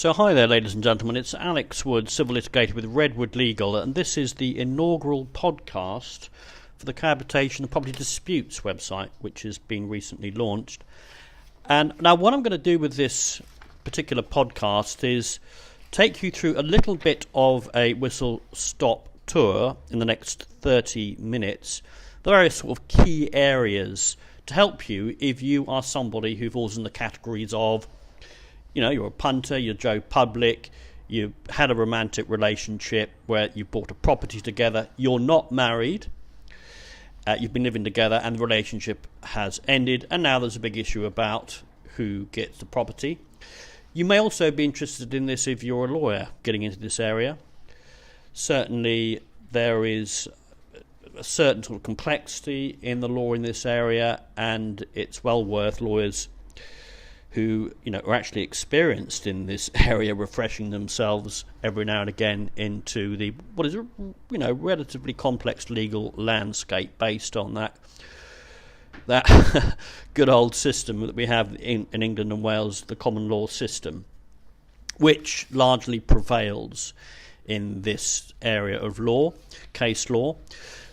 So hi there, ladies and gentlemen, it's Alex Wood, civil litigator with Redwood Legal, and this is the inaugural podcast for the Co-habitation and Property Disputes website, which has been recently launched. And now what I'm going to do with this particular podcast is take you through a little bit of a whistle-stop tour in the next 30 minutes, the various sort of key areas to help you if you are somebody who falls in the categories of, you know, you're a punter, you're Joe Public, you had a romantic relationship where you bought a property together, you're not married, you've been living together and the relationship has ended, and now there's a big issue about who gets the property. You may also be interested in this if you're a lawyer getting into this area. Certainly there is a certain sort of complexity in the law in this area, and it's well worth lawyers who, you know, are actually experienced in this area refreshing themselves every now and again into the what is a, you know, relatively complex legal landscape based on that good old system that we have in England and Wales, the common law system, which largely prevails in this area of law, case law.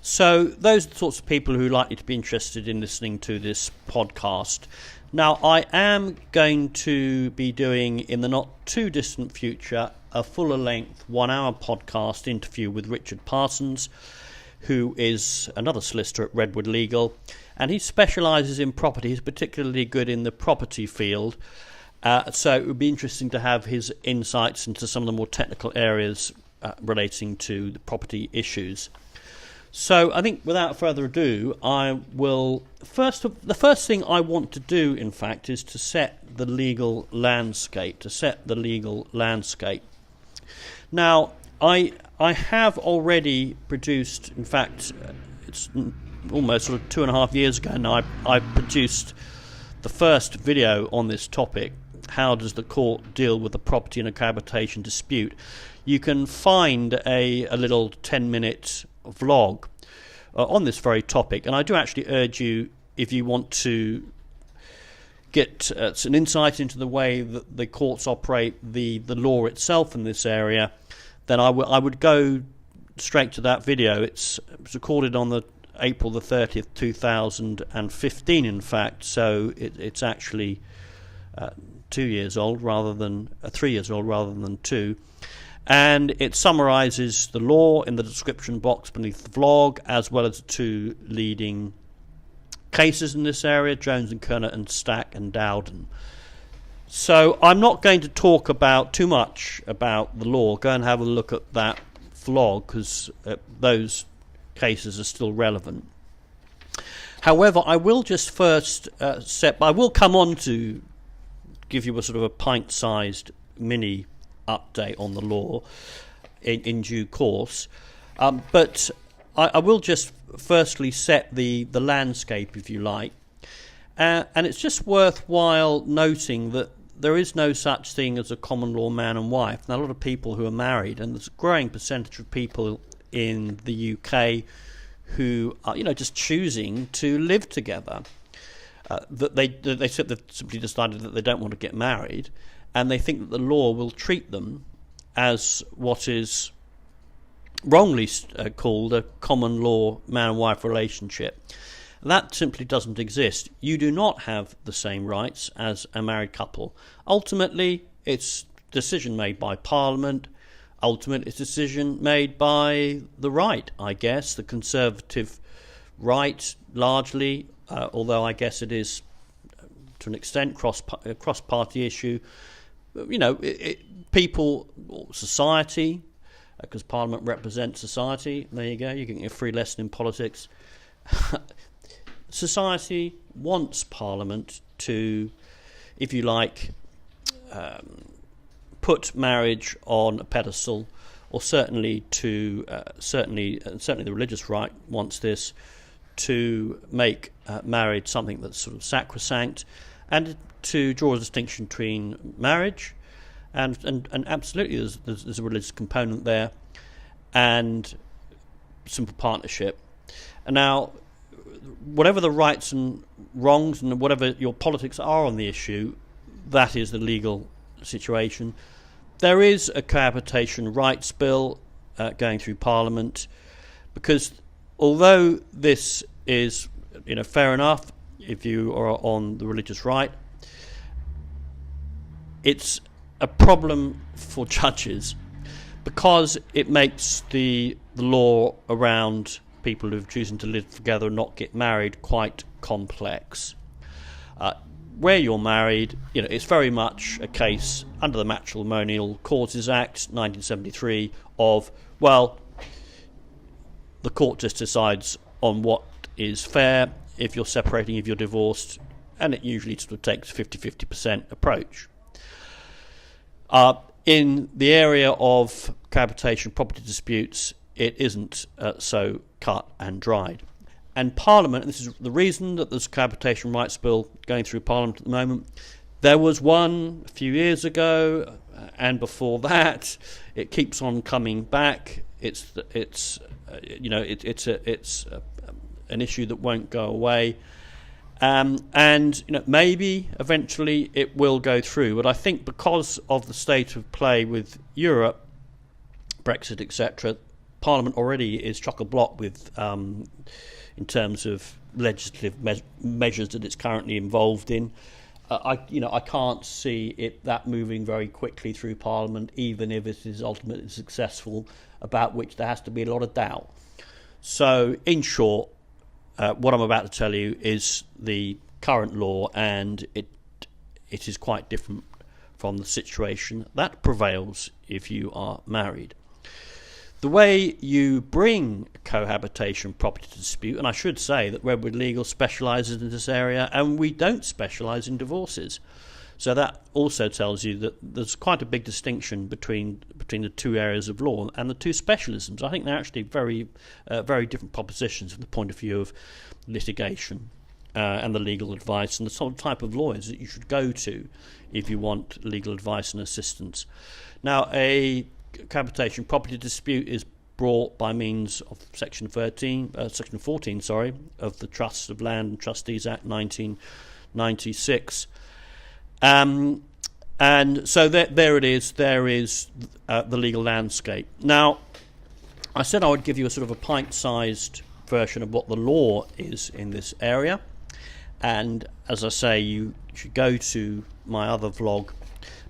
So those are the sorts of people who are likely to be interested in listening to this podcast. Now, I am going to be doing, in the not too distant future, a fuller length 1 hour podcast interview with Richard Parsons, who is another solicitor at Redwood Legal, and he specialises in property. He's particularly good in the property field, so it would be interesting to have his insights into some of the more technical areas relating to the property issues. So I think without further ado, I will the first thing I want to do, in fact, is to set the legal landscape. Now, I have already produced, in fact, it's almost sort of 2.5 years ago now, I produced the first video on this topic. How does the court deal with the property in a cohabitation dispute? You can find a little 10-minute vlog on this very topic, and I do actually urge you, if you want to get an insight into the way that the courts operate, the law itself in this area, then I would go straight to that video. It was recorded on the April the 30th 2015, in fact, so it's actually 2 years old rather than 3 years old rather than 2. And it summarises the law in the description box beneath the vlog, as well as the two leading cases in this area, Jones and Kernott and Stack and Dowden. So I'm not going to talk about too much about the law. Go and have a look at that vlog, because those cases are still relevant. However, I will just first I will come on to give you a sort of a pint-sized mini update on the law in due course, but I will just firstly set the landscape, if you like, and it's just worthwhile noting that there is no such thing as a common law man and wife. Now, a lot of people who are married, and there's a growing percentage of people in the UK who are, you know, just choosing to live together, that they simply decided that they don't want to get married, and they think that the law will treat them as what is wrongly called a common law man and wife relationship. That simply doesn't exist. You do not have the same rights as a married couple. Ultimately, it's a decision made by Parliament. Ultimately, it's a decision made by the right, I guess, the Conservative right, largely, although I guess it is, to an extent, cross-party issue. You know, people, society, because Parliament represents society. There you go, you're getting a free lesson in politics. Society wants Parliament to, if you like, put marriage on a pedestal, or certainly certainly the religious right wants this, to make marriage something that's sort of sacrosanct, and to draw a distinction between marriage and absolutely there's a religious component there, and simple partnership. And now, whatever the rights and wrongs and whatever your politics are on the issue, that is the legal situation. there is a cohabitation rights bill going through Parliament, because although this is, fair enough if you are on the religious right, it's a problem for judges because it makes the law around people who've chosen to live together and not get married quite complex. Where you're married, it's very much a case under the Matrimonial Causes Act 1973 of, well, the court just decides on what is fair if you're separating, if you're divorced, and it usually sort of takes 50-50% approach. In the area of cohabitation property disputes, it isn't so cut and dried. And Parliament, and this is the reason that there's a cohabitation rights bill going through Parliament at the moment. There was one a few years ago, and before that, it keeps on coming back. It's an issue that won't go away, and maybe eventually it will go through. But I think because of the state of play with Europe, Brexit, etc., Parliament already is chock-a-block with. In terms of legislative measures that it's currently involved in, I can't see it that moving very quickly through Parliament, even if it is ultimately successful, about which there has to be a lot of doubt. So, in short, what I'm about to tell you is the current law, and it is quite different from the situation that prevails if you are married. The way you bring cohabitation property to dispute, and I should say that Redwood Legal specialises in this area, and we don't specialise in divorces. So that also tells you that there's quite a big distinction between the two areas of law and the two specialisms. I think they're actually very different propositions from the point of view of litigation and the legal advice and the sort of type of lawyers that you should go to if you want legal advice and assistance. Now, a cohabitation property dispute is brought by means of Section 14 of the Trusts of Land and Trustees Act 1996, and so there it is. There is the legal landscape. Now, I said I would give you a sort of a pint-sized version of what the law is in this area, and as I say, you should go to my other vlog.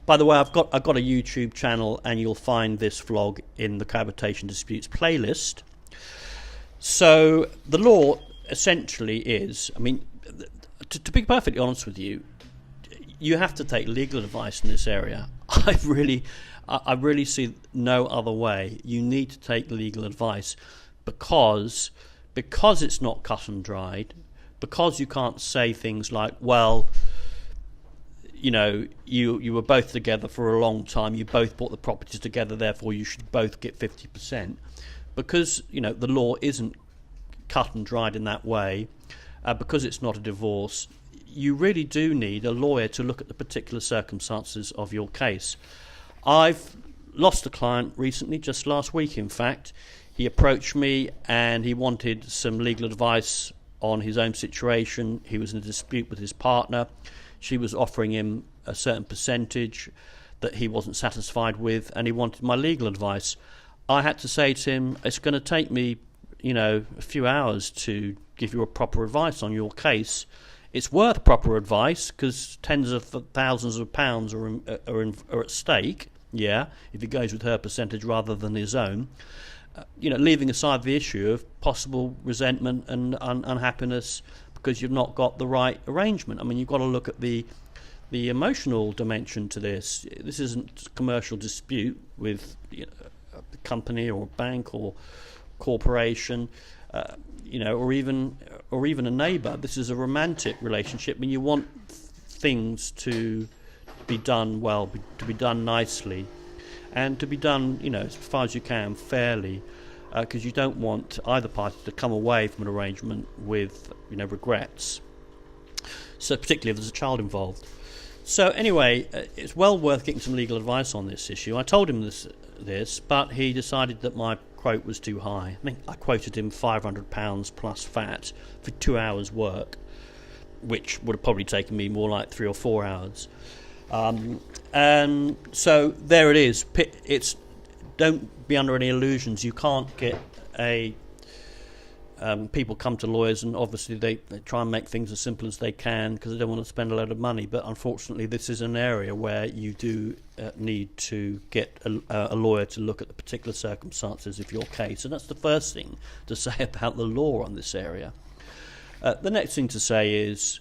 By the way, I've got a YouTube channel, and you'll find this vlog in the cohabitation disputes playlist. So the law essentially is, to be perfectly honest with you, you have to take legal advice in this area. I really see no other way. You need to take legal advice because it's not cut and dried, because you can't say things like, well, you were both together for a long time, you both bought the properties together, therefore you should both get 50%. Because, the law isn't cut and dried in that way, because it's not a divorce, you really do need a lawyer to look at the particular circumstances of your case. I've lost a client recently, just last week in fact. He approached me and he wanted some legal advice on his own situation. He was in a dispute with his partner. She was offering him a certain percentage that he wasn't satisfied with, and he wanted my legal advice. I had to say to him, it's going to take me, a few hours to give you a proper advice on your case. It's worth proper advice because tens of thousands of pounds are at stake, if he goes with her percentage rather than his own. Leaving aside the issue of possible resentment and unhappiness because you've not got the right arrangement. You've got to look at the emotional dimension to this. This isn't a commercial dispute with a company or a bank or corporation, or even a neighbour. This is a romantic relationship. You want things to be done well, to be done nicely, and to be done, as far as you can, fairly. Because you don't want either party to come away from an arrangement with regrets. So particularly if there's a child involved. So anyway, it's well worth getting some legal advice on this issue. I told him this, but he decided that my quote was too high. I think I quoted him £500 plus VAT for 2 hours work, which would have probably taken me more like 3 or 4 hours. So there it is. Don't be under any illusions. You can't get a people come to lawyers, and obviously they try and make things as simple as they can because they don't want to spend a load of money. But unfortunately, this is an area where you do need to get a lawyer to look at the particular circumstances of your case. And that's the first thing to say about the law on this area. The next thing to say is,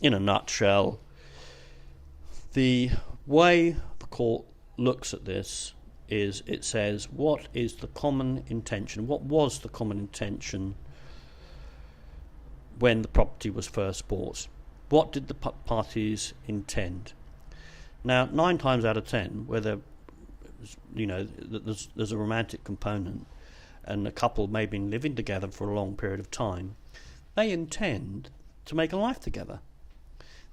in a nutshell, the way the court looks at this is it says, what is the common intention? What was the common intention when the property was first bought? What did the parties intend? Now, 9 times out of 10, whether there's a romantic component and a couple may have been living together for a long period of time, they intend to make a life together.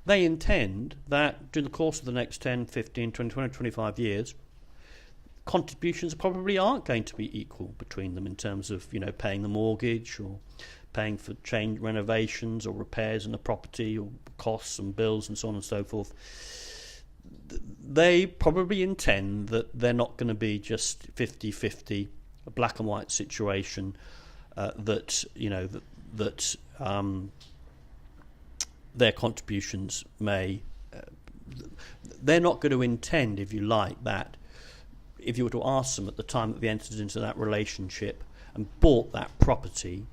They intend that during the course of the next 10, 15, 20, 25 years, contributions probably aren't going to be equal between them in terms of paying the mortgage or paying for change renovations or repairs in the property or costs and bills and so on and so forth. They probably intend that they're not going to be just 50-50, a black and white situation that their contributions may they're not going to intend, if you like, that if you were to ask them at the time that they entered into that relationship and bought that property,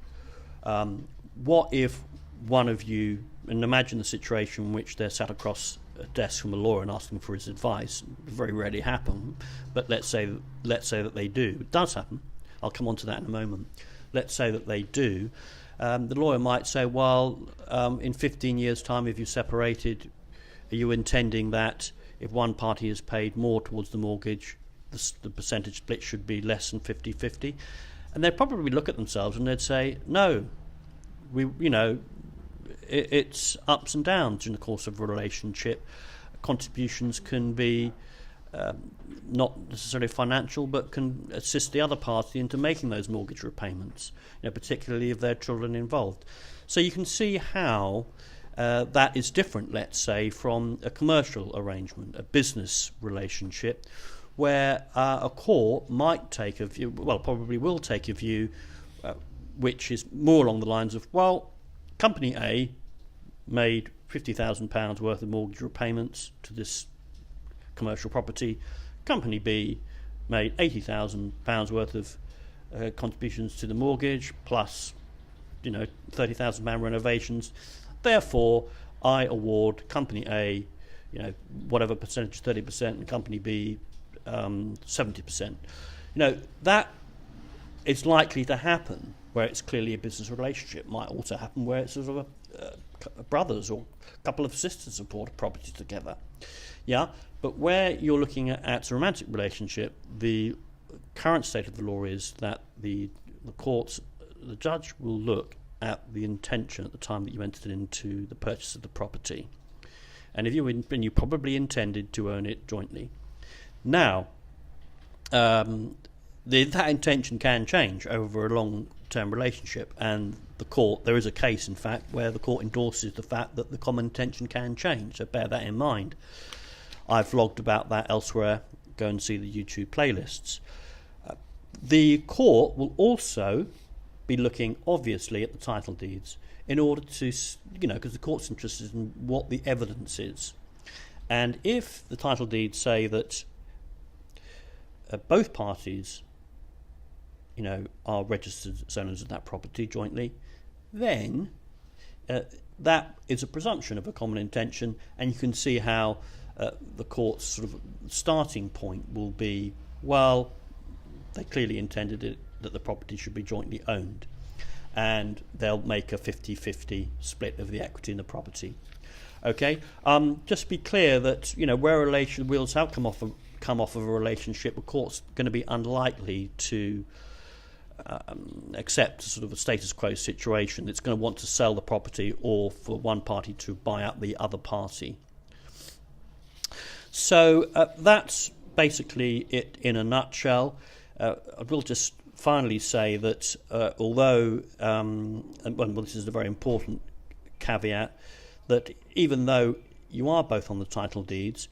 what if one of you, and imagine the situation in which they're sat across a desk from a lawyer and asking for his advice. It very rarely happen, but let's say that they do. It does happen. I'll come on to that in a moment. Let's say that they do. The lawyer might say, well, in 15 years' time, if you separated, are you intending that if one party has paid more towards the mortgage, the percentage split should be less than 50-50? And they'd probably look at themselves and they'd say, no, it's ups and downs in the course of a relationship. Contributions can be not necessarily financial, but can assist the other party into making those mortgage repayments, particularly if there are children involved. So you can see how that is different, let's say, from a commercial arrangement, a business relationship, where a court might take a view, well, probably will take a view, which is more along the lines of, well, Company A made £50,000 worth of mortgage repayments to this commercial property. Company B made £80,000 worth of contributions to the mortgage, plus, £30,000 renovations. Therefore, I award Company A, whatever percentage, 30%, and Company B, 70%. That is likely to happen where it's clearly a business relationship. Might also happen where it's sort of a brothers or a couple of sisters have bought a property together. Yeah, but where you're looking at a romantic relationship, the current state of the law is that the judge will look at the intention at the time that you entered into the purchase of the property, and you probably intended to own it jointly. Now, that intention can change over a long-term relationship, and there is a case, in fact, where the court endorses the fact that the common intention can change, so bear that in mind. I've vlogged about that elsewhere. Go and see the YouTube playlists. The court will also be looking, obviously, at the title deeds in order to, because the court's interested in what the evidence is. And if the title deeds say that both parties, are registered as owners of that property jointly, then that is a presumption of a common intention, and you can see how the court's sort of starting point will be, well, they clearly intended that the property should be jointly owned, and they'll make a 50-50 split of the equity in the property. Okay, just to be clear that where wheels have come off of a relationship, the court's going to be unlikely to accept sort of a status quo situation. It's going to want to sell the property or for one party to buy out the other party. So that's basically it in a nutshell. I will just finally say that although, this is a very important caveat, that even though you are both on the title deeds,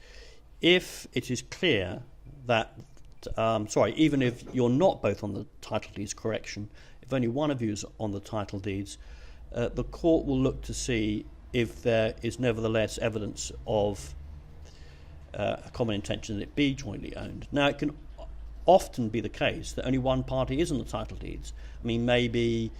if it is clear that, even if you're not both on the title deeds correction, if only one of you is on the title deeds, the court will look to see if there is nevertheless evidence of a common intention that it be jointly owned. Now, it can often be the case that only one party is on the title deeds. I mean, maybe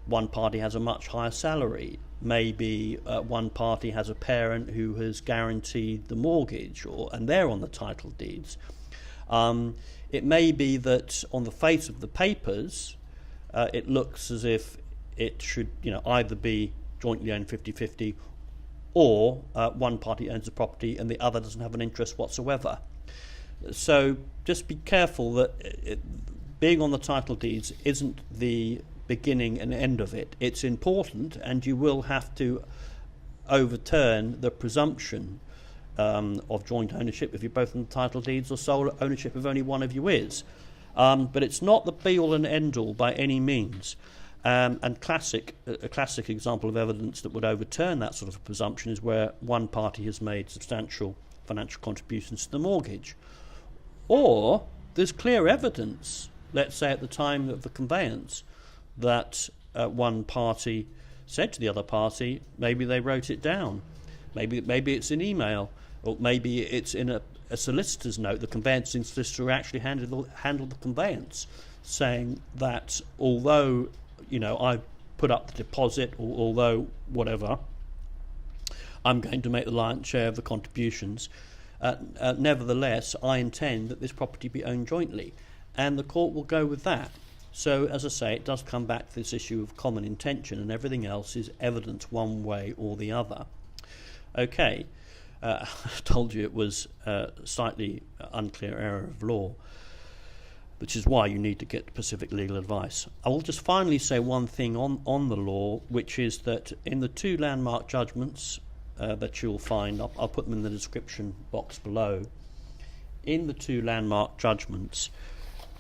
one party has a much higher salary. Maybe one party has a parent who has guaranteed the mortgage, and they're on the title deeds. It may be that on the face of the papers, it looks as if it should, either be jointly owned 50-50, or one party owns the property and the other doesn't have an interest whatsoever. So just be careful that being on the title deeds isn't the beginning and end of it. It's important, and you will have to overturn the presumption of joint ownership if you're both on the title deeds, or sole ownership if only one of you is. But it's not the be-all and end-all by any means. And a classic example of evidence that would overturn that sort of a presumption is where one party has made substantial financial contributions to the mortgage. Or there's clear evidence, let's say at the time of the conveyance, that one party said to the other party, maybe they wrote it down, maybe it's an email, or maybe it's in a solicitor's note. The conveyancing solicitor actually handled the conveyance, saying that although I put up the deposit, or although whatever, I'm going to make the lion's share of the contributions, nevertheless I intend that this property be owned jointly, and the court will go with that. So, as I say, it does come back to this issue of common intention, and everything else is evidence one way or the other. Okay, I told you it was a slightly unclear area of law, which is why you need to get specific legal advice. I will just finally say one thing on the law, which is that in the two landmark judgments that you'll find, I'll put them in the description box below, in the two landmark judgments,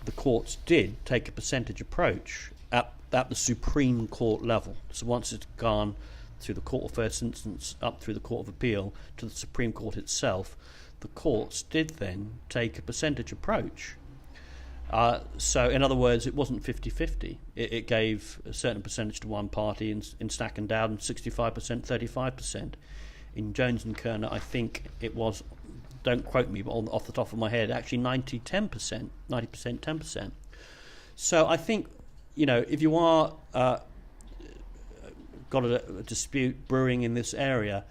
the courts did take a percentage approach at the Supreme Court level. So once it's gone through the Court of First Instance, up through the Court of Appeal to the Supreme Court itself, the courts did then take a percentage approach. So in other words, it wasn't 50-50. It gave a certain percentage to one party. In Stack and Dowden, 65%, 35%. In Jones and Kernott, I think it was, don't quote me, but off the top of my head, actually 90%, 10%. So I think, if you are got a dispute brewing in this area,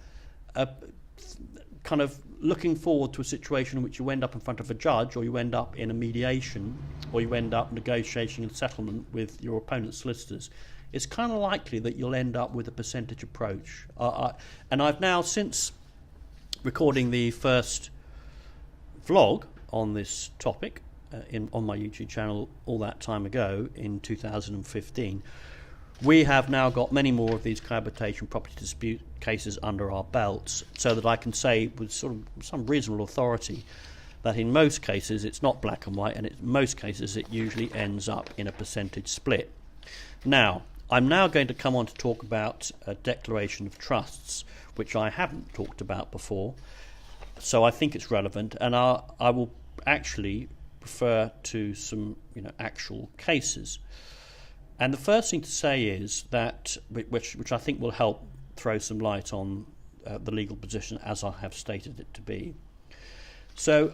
kind of looking forward to a situation in which you end up in front of a judge, or you end up in a mediation, or you end up negotiating a settlement with your opponent's solicitors, it's kind of likely that you'll end up with a percentage approach. And I've now, since recording the first vlog on this topic on my YouTube channel all that time ago in 2015, we have now got many more of these cohabitation property dispute cases under our belts, so that I can say with sort of some reasonable authority that in most cases it's not black and white, and in most cases it usually ends up in a percentage split. Now, I'm now going to come on to talk about a declaration of trusts, which I haven't talked about before, so I think it's relevant, and I will actually refer to some actual cases. And the first thing to say is that, which I think will help throw some light on the legal position as I have stated it to be. So,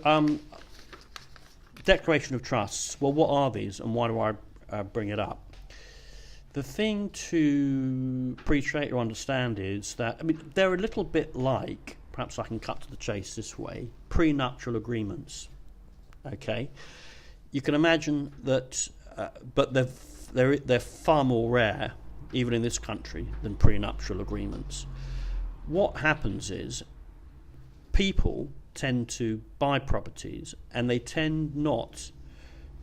declaration of trusts. Well, what are these, and why do I bring it up? The thing to appreciate or understand is that, they're a little bit like, perhaps I can cut to the chase this way, prenuptial agreements. Okay, you can imagine that, but they're far more rare, even in this country, than prenuptial agreements. What happens is people tend to buy properties, and they tend not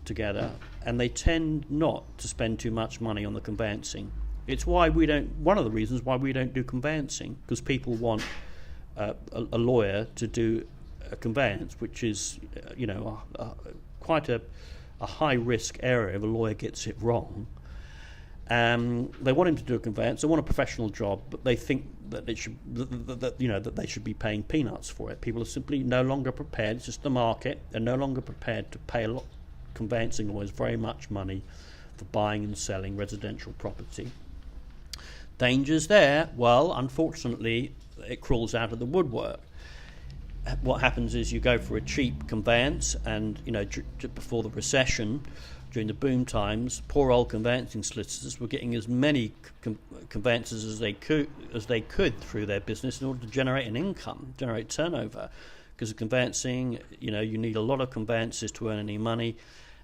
together, and they tend not to spend too much money on the conveyancing. It's why one of the reasons why we don't do conveyancing, because people want a lawyer to do a conveyance, which is quite a high risk area if a lawyer gets it wrong. They want him to do a conveyance. They want a professional job, but they think that it should, that they should be paying peanuts for it. People are simply no longer prepared. It's just the market. They're no longer prepared to pay a lot. Conveyancing lawyers very much money for buying and selling residential property. Dangers there? Well, unfortunately, it crawls out of the woodwork. What happens is you go for a cheap conveyance, and before the recession, during the boom times, poor old conveyancing solicitors were getting as many conveyances as they could through their business in order to generate an income, generate turnover. Because of conveyancing, you need a lot of conveyances to earn any money,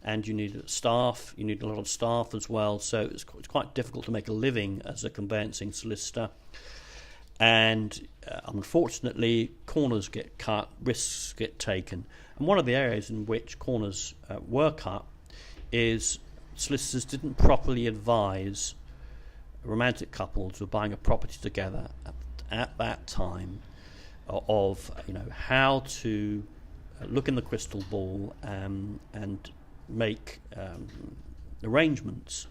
and you need staff. You need a lot of staff as well. So it's quite difficult to make a living as a conveyancing solicitor. And unfortunately, corners get cut, risks get taken. And one of the areas in which corners were cut is solicitors didn't properly advise romantic couples who were buying a property together at that time of how to look in the crystal ball and make arrangements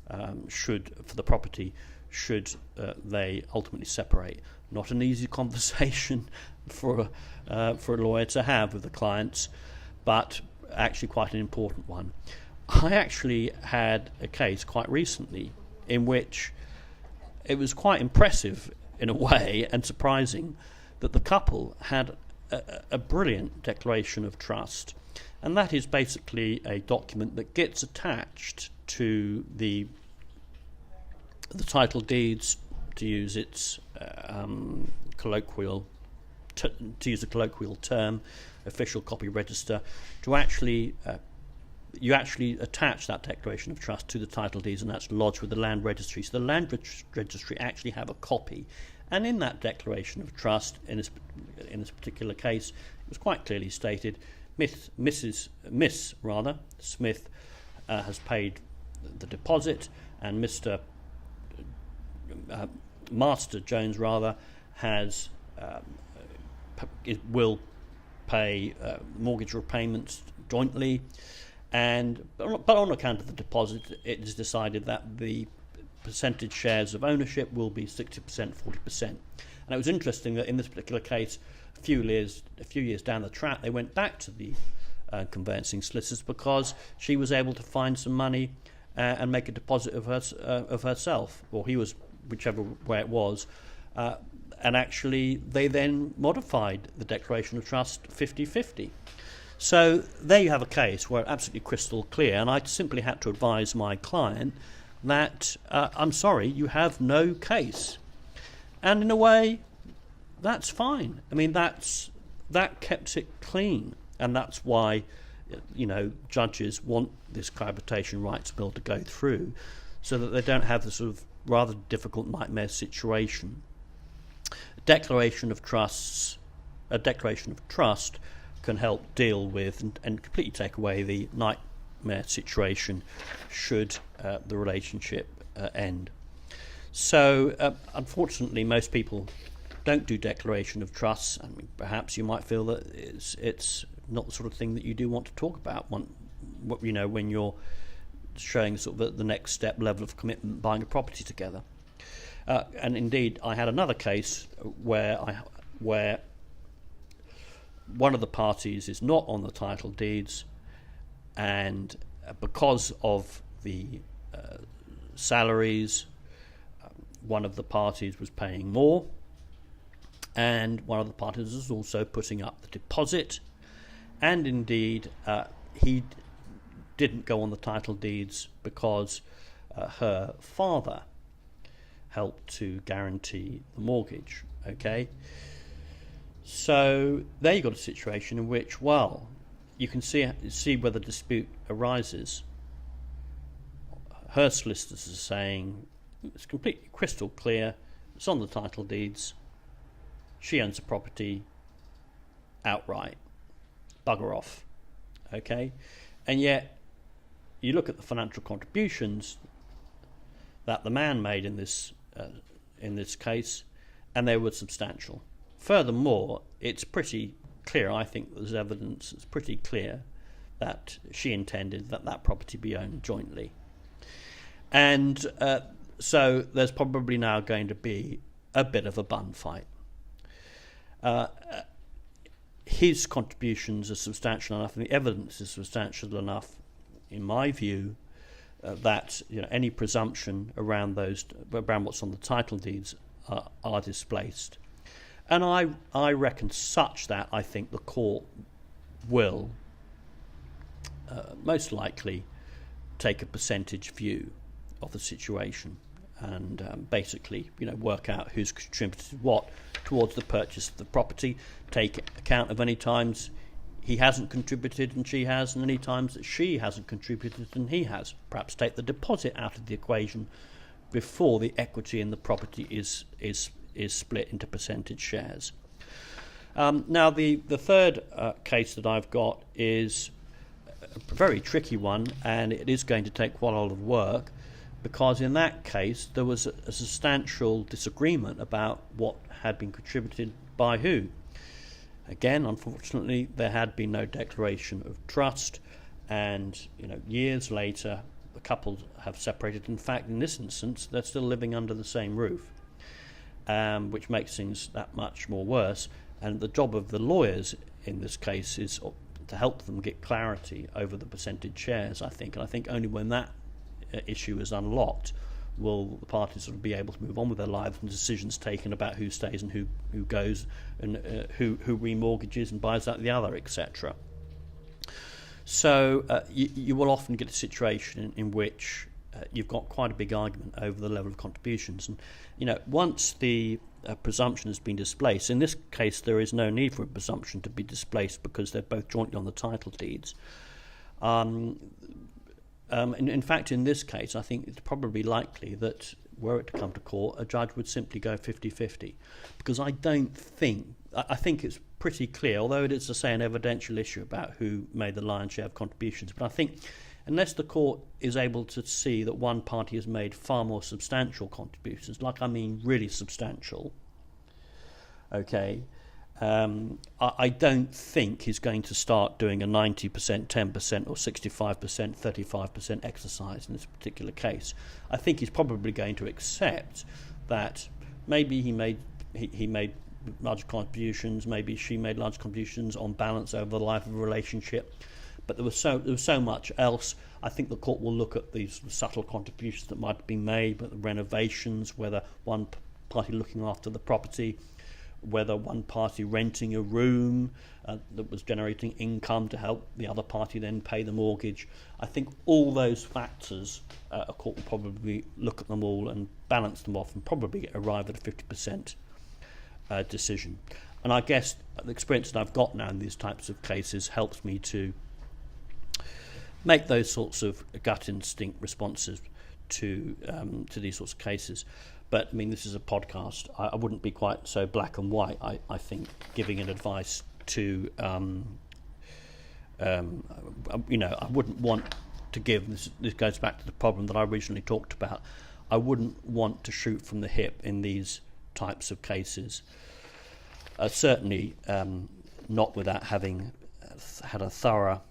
for the property should they ultimately separate. Not an easy conversation for a lawyer to have with the clients, but actually quite an important one. I actually had a case quite recently in which it was quite impressive in a way and surprising that the couple had a brilliant declaration of trust, and that is basically a document that gets attached to the title deeds, to use its colloquial term, official copy register, to actually you actually attach that declaration of trust to the title deeds, and that's lodged with the land registry. So the land registry actually have a copy, and in that declaration of trust, in this particular case, it was quite clearly stated, Miss Smith has paid the deposit, and Mr. Master Jones has will pay mortgage repayments jointly. But on account of the deposit, it is decided that the percentage shares of ownership will be 60%, 40%. And it was interesting that in this particular case, a few years down the track, they went back to the conveyancing solicitors because she was able to find some money and make a deposit of herself, or he was, whichever way it was. And actually, they then modified the declaration of trust 50-50. So there you have a case where absolutely crystal clear, and I simply had to advise my client that I'm sorry, you have no case. And in a way, that's fine. I mean, that kept it clean, and that's why judges want this cohabitation right to be able to go through, so that they don't have the sort of rather difficult nightmare situation. A declaration of trust can help deal with and completely take away the nightmare situation should the relationship end. So unfortunately, most people don't do declaration of trusts. I mean, perhaps you might feel that it's not the sort of thing that you do want to talk about when you're showing sort of the next step level of commitment, buying a property together. And indeed, I had another case where one of the parties is not on the title deeds, and because of the salaries, one of the parties was paying more, and one of the parties was also putting up the deposit, and indeed he didn't go on the title deeds because her father helped to guarantee the mortgage. Okay, so there you've got a situation in which, well, you can see where the dispute arises. Her solicitors are saying it's completely crystal clear, it's on the title deeds, she owns the property outright, bugger off. Okay, and yet you look at the financial contributions that the man made in this case, and they were substantial. Furthermore, it's pretty clear, I think there's evidence, it's pretty clear that she intended that property be owned jointly. And so there's probably now going to be a bit of a bun fight. His contributions are substantial enough, and the evidence is substantial enough, in my view, that any presumption around what's on the title deeds are displaced. And I reckon such that I think the court will most likely take a percentage view of the situation and basically work out who's contributed what towards the purchase of the property, take account of any times he hasn't contributed and she has, and any times that she hasn't contributed and he has. Perhaps take the deposit out of the equation before the equity in the property is split into percentage shares. Now the third case that I've got is a very tricky one, and it is going to take quite a lot of work, because in that case there was a substantial disagreement about what had been contributed by who. Again, unfortunately, there had been no declaration of trust, and years later the couple have separated. In fact, in this instance, they're still living under the same roof, which makes things that much more worse. And the job of the lawyers in this case is to help them get clarity over the percentage shares, I think. And I think only when that issue is unlocked will the parties sort of be able to move on with their lives, and decisions taken about who stays and who goes, and who remortgages and buys out the other, etc. So you will often get a situation in which you've got quite a big argument over the level of contributions, and once the presumption has been displaced, in this case there is no need for a presumption to be displaced because they're both jointly on the title deeds. In fact, in this case, I think it's probably likely that, were it to come to court, a judge would simply go 50-50, because I think it's pretty clear, although it is, to say, an evidential issue about who made the lion's share of contributions, but I think unless the court is able to see that one party has made far more substantial contributions, really substantial, okay, I don't think he's going to start doing a 90%, 10% or 65%, 35% exercise in this particular case. I think he's probably going to accept that maybe he made large contributions, maybe she made large contributions on balance over the life of a relationship, but there was so much else. I think the court will look at these subtle contributions that might have been made, but the renovations, whether one party looking after the property, whether one party renting a room that was generating income to help the other party then pay the mortgage. I think all those factors, a court will probably look at them all and balance them off and probably arrive at a 50% decision. And I guess the experience that I've got now in these types of cases helps me to make those sorts of gut instinct responses to these sorts of cases. But this is a podcast. I wouldn't be quite so black and white. I think giving an advice to, I wouldn't want to give. This goes back to the problem that I originally talked about. I wouldn't want to shoot from the hip in these types of cases. Certainly not without having had a thorough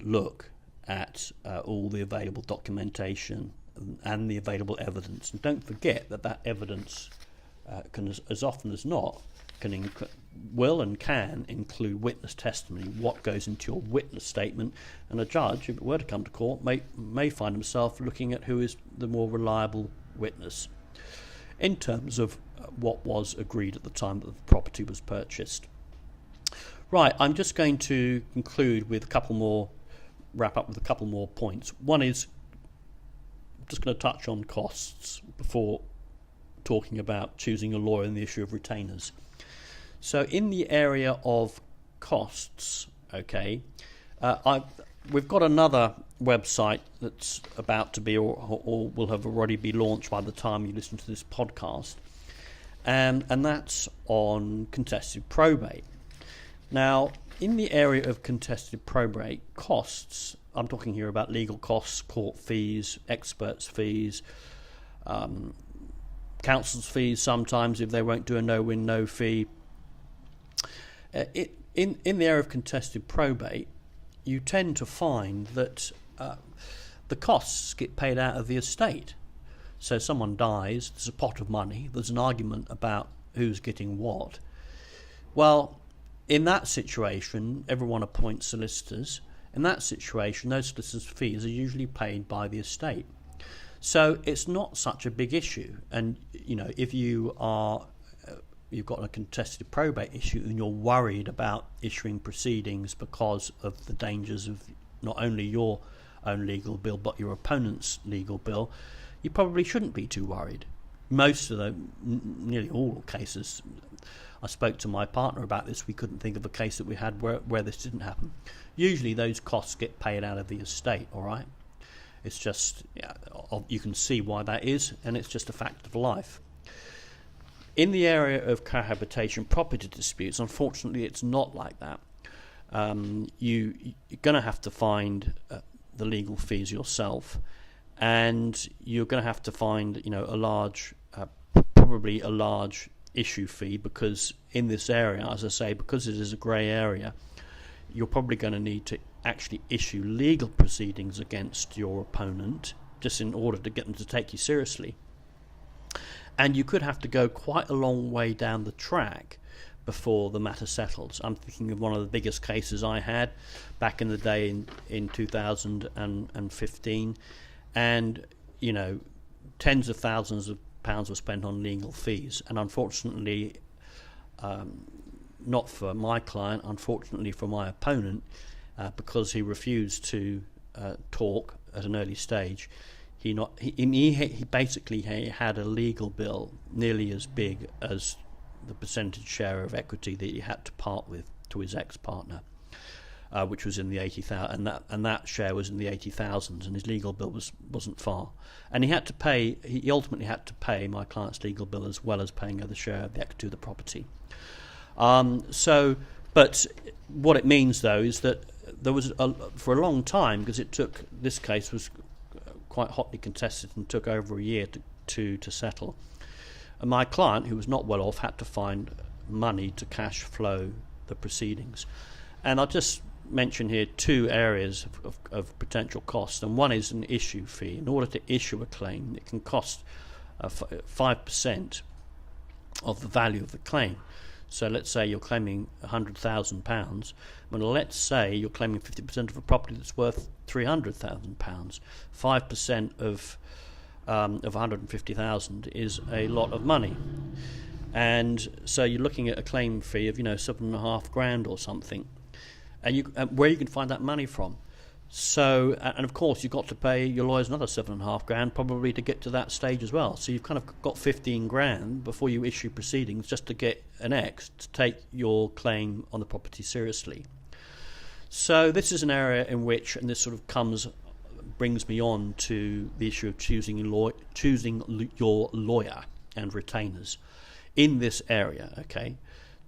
look at all the available documentation and the available evidence. And don't forget that evidence can, as often as not, will and can include witness testimony, what goes into your witness statement, and a judge, if it were to come to court, may find himself looking at who is the more reliable witness in terms of what was agreed at the time that the property was purchased. Right, I'm just going to wrap up with a couple more points. One is, I'm just going to touch on costs before talking about choosing a lawyer and the issue of retainers. So in the area of costs, okay, we've got another website that's about to be or will have already be launched by the time you listen to this podcast, and that's on contested probate. Now, in the area of contested probate costs, I'm talking here about legal costs, court fees, experts' fees, counsel's fees sometimes if they won't do a no-win, no fee. In the area of contested probate, you tend to find that the costs get paid out of the estate. So someone dies, there's a pot of money, there's an argument about who's getting what. Well, in that situation, everyone appoints solicitors. In that situation, those solicitors' fees are usually paid by the estate. So it's not such a big issue. And, if you've got a contested probate issue and you're worried about issuing proceedings because of the dangers of not only your own legal bill but your opponent's legal bill, you probably shouldn't be too worried. Nearly all cases, I spoke to my partner about this, we couldn't think of a case that we had where this didn't happen. Usually those costs get paid out of the estate, all right? It's just, you can see why that is, and it's just a fact of life. In the area of cohabitation property disputes, unfortunately, it's not like that. You're going to have to find the legal fees yourself, and you're going to have to find, probably a large issue fee, because in this area, as I say, because it is a grey area, you're probably going to need to actually issue legal proceedings against your opponent just in order to get them to take you seriously. And you could have to go quite a long way down the track before the matter settles. I'm thinking of one of the biggest cases I had back in the day in 2015, and tens of thousands of pounds were spent on legal fees, and unfortunately, not for my client, unfortunately for my opponent, because he refused to talk at an early stage. He basically had a legal bill nearly as big as the percentage share of equity that he had to part with to his ex-partner, which was in the 80,000, and that share was in the 80,000, and his legal bill wasn't far. And he ultimately had to pay my client's legal bill as well as paying the share of the equity of the property. But what it means, though, is that there was for a long time, because this case was quite hotly contested and took over a year to settle. And my client, who was not well off, had to find money to cash flow the proceedings. And I'll just mention here two areas of potential costs, and one is an issue fee. In order to issue a claim, it can cost 5% of the value of the claim. So let's say you're claiming £100,000. Well, let's say you're claiming 50% of a property that's worth £300,000. 5% of 150,000 is a lot of money, and so you're looking at a claim fee of £7,500 or something, and where you can find that money from. So, and of course, you've got to pay your lawyers another £7,500 probably to get to that stage as well. So you've kind of got £15,000 before you issue proceedings just to get an X to take your claim on the property seriously. So this is an area in which, and this sort of brings me on to the issue of choosing your lawyer and retainers in this area. Okay,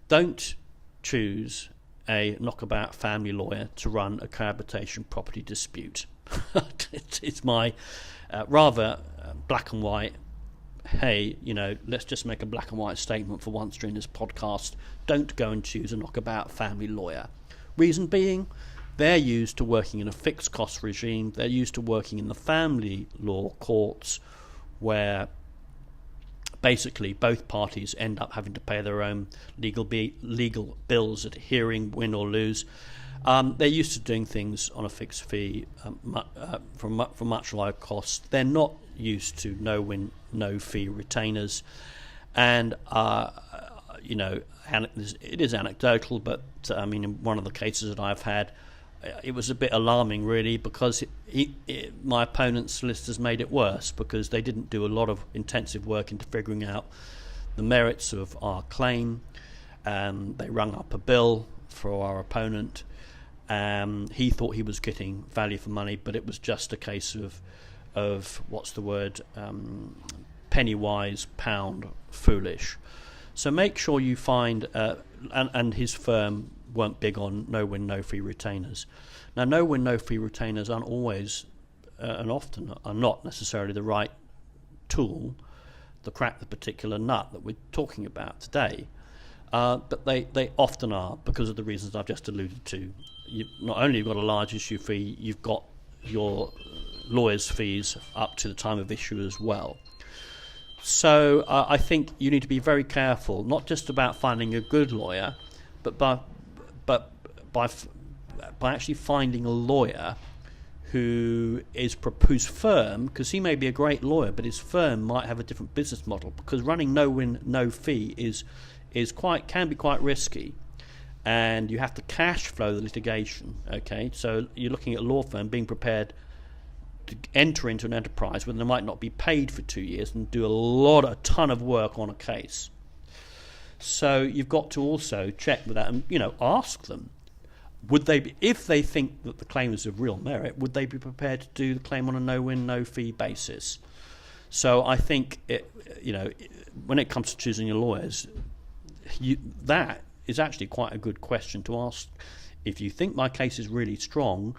don't choose a knockabout family lawyer to run a cohabitation property dispute. It's my rather black and white, hey, let's just make a black and white statement for once during this podcast. Don't go and choose a knockabout family lawyer. Reason being, they're used to working in a fixed cost regime. They're used to working in the family law courts, where basically both parties end up having to pay their own legal bills at a hearing, win or lose. They're used to doing things on a fixed fee for much lower costs. They're not used to no win, no fee retainers. And it is anecdotal, but in one of the cases that I've had, it was a bit alarming, really, because my opponent's solicitors made it worse, because they didn't do a lot of intensive work into figuring out the merits of our claim. They rung up a bill for our opponent. He thought he was getting value for money, but it was just a case of what's the word, penny wise, pound foolish. So make sure you find, and his firm weren't big on no-win, no-fee retainers. Now, no-win, no-fee retainers aren't always and often are not necessarily the right tool to crack the particular nut that we're talking about today. But they often are, because of the reasons I've just alluded to. Not only you've got a large issue fee, you've got your lawyers' fees up to the time of issue as well. So I think you need to be very careful, not just about finding a good lawyer, but by actually finding a lawyer whose firm, because he may be a great lawyer, but his firm might have a different business model, because running no win no fee can be quite risky, and you have to cash flow the litigation. Okay, so you're looking at a law firm being prepared to enter into an enterprise when they might not be paid for 2 years and do a ton of work on a case. So you've got to also check with that and ask them, would they be, if they think that the claim is of real merit, would they be prepared to do the claim on a no win no fee basis? So I think when it comes to choosing your lawyers, that is actually quite a good question to ask. If you think my case is really strong,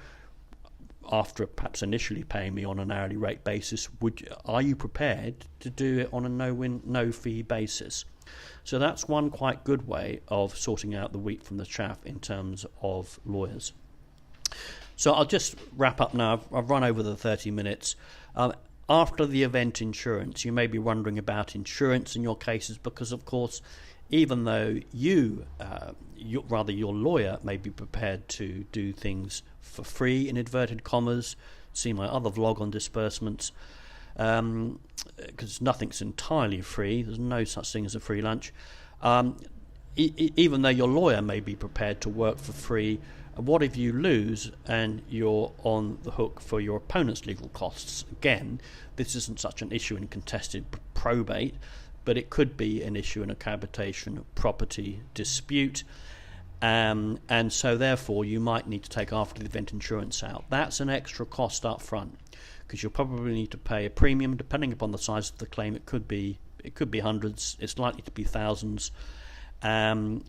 after perhaps initially paying me on an hourly rate basis, are you prepared to do it on a no win no fee basis? So that's one quite good way of sorting out the wheat from the chaff in terms of lawyers. So I'll just wrap up now. I've run over the 30 minutes. After the event insurance, you may be wondering about insurance in your cases, because of course, even though your lawyer may be prepared to do things for free, in inverted commas, see my other vlog on disbursements, because nothing's entirely free, there's no such thing as a free lunch, even though your lawyer may be prepared to work for free, what if you lose and you're on the hook for your opponent's legal costs? Again, this isn't such an issue in contested probate, but it could be an issue in a cohabitation property dispute, and so therefore you might need to take after the event insurance out. That's an extra cost up front, because you'll probably need to pay a premium depending upon the size of the claim. It could be hundreds, it's likely to be thousands, and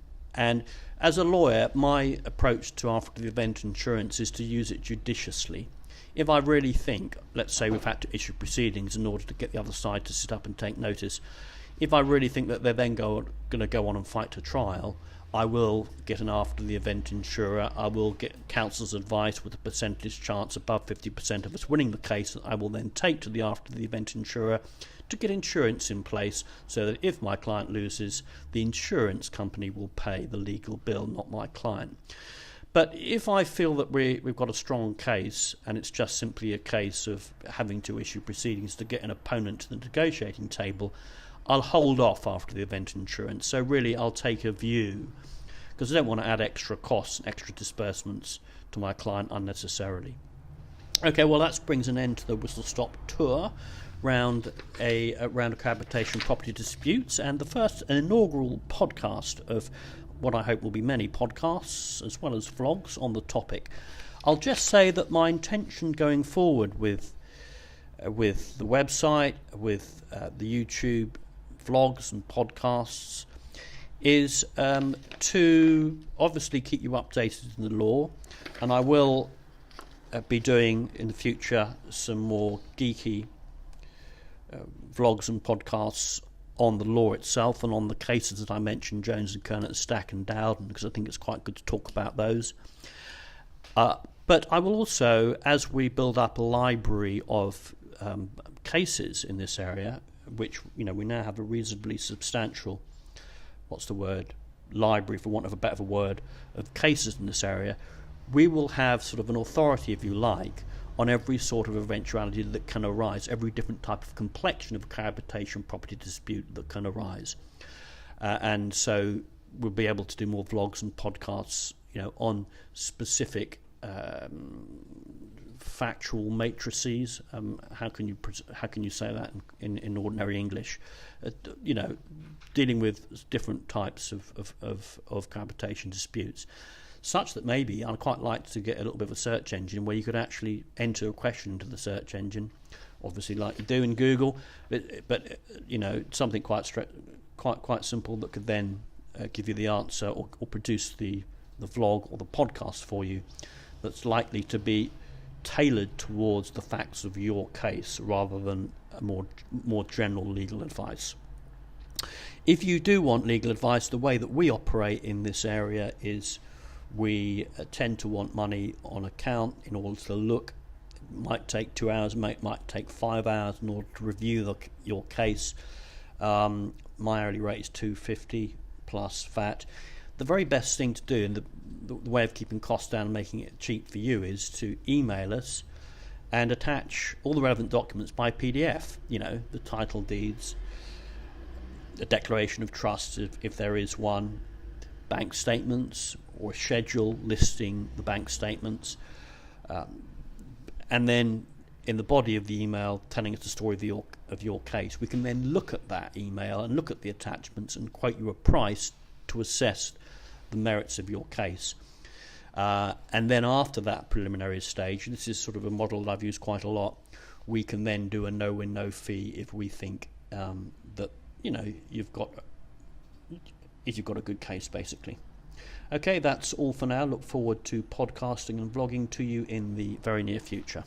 as a lawyer, my approach to after the event insurance is to use it judiciously. If I really think, let's say we've had to issue proceedings in order to get the other side to sit up and take notice, if I really think that they're then going to go on and fight to trial, I will get an after the event insurer. I will get counsel's advice with a percentage chance above 50% of us winning the case, that I will then take to the after the event insurer to get insurance in place, so that if my client loses, the insurance company will pay the legal bill, not my client. But if I feel that we've got a strong case and it's just simply a case of having to issue proceedings to get an opponent to the negotiating table, I'll hold off after the event insurance. So really I'll take a view, because I don't want to add extra costs and extra disbursements to my client unnecessarily. Okay, well that brings an end to the whistle stop tour round a cohabitation property disputes, and the first inaugural podcast of what I hope will be many podcasts as well as vlogs on the topic. I'll just say that my intention going forward with the website, with the YouTube vlogs and podcasts, is to obviously keep you updated in the law, and I will be doing in the future some more geeky vlogs and podcasts on the law itself and on the cases that I mentioned, Jones and Kernott, Stack and Dowden, because I think it's quite good to talk about those. But I will also, as we build up a library of cases in this area, which we now have a reasonably substantial, library, for want of a better word, of cases in this area, we will have sort of an authority, if you like, on every sort of eventuality that can arise, every different type of complexion of cohabitation property dispute that can arise. And so we'll be able to do more vlogs and podcasts, on specific factual matrices. How can you say that in ordinary English? Dealing with different types of cohabitation disputes, such that maybe I'd quite like to get a little bit of a search engine where you could actually enter a question into the search engine, obviously like you do in Google, but something quite simple that could then give you the answer or produce the vlog or the podcast for you, that's likely to be tailored towards the facts of your case rather than a more general legal advice. If you do want legal advice, the way that we operate in this area is we tend to want money on account in order to look might take 2 hours, might take 5 hours in order to review your case. My hourly rate is $2.50 plus VAT. The very best thing to do, and the way of keeping costs down and making it cheap for you, is to email us and attach all the relevant documents by PDF. The title deeds, a declaration of trust if there is one, bank statements or a schedule listing the bank statements, and then in the body of the email telling us the story of your case. We can then look at that email and look at the attachments and quote you a price to assess the merits of your case. And then after that preliminary stage, this is sort of a model that I've used quite a lot, we can then do a no-win, no-fee if we think that you've got a good case, basically. Okay, that's all for now. Look forward to podcasting and vlogging to you in the very near future.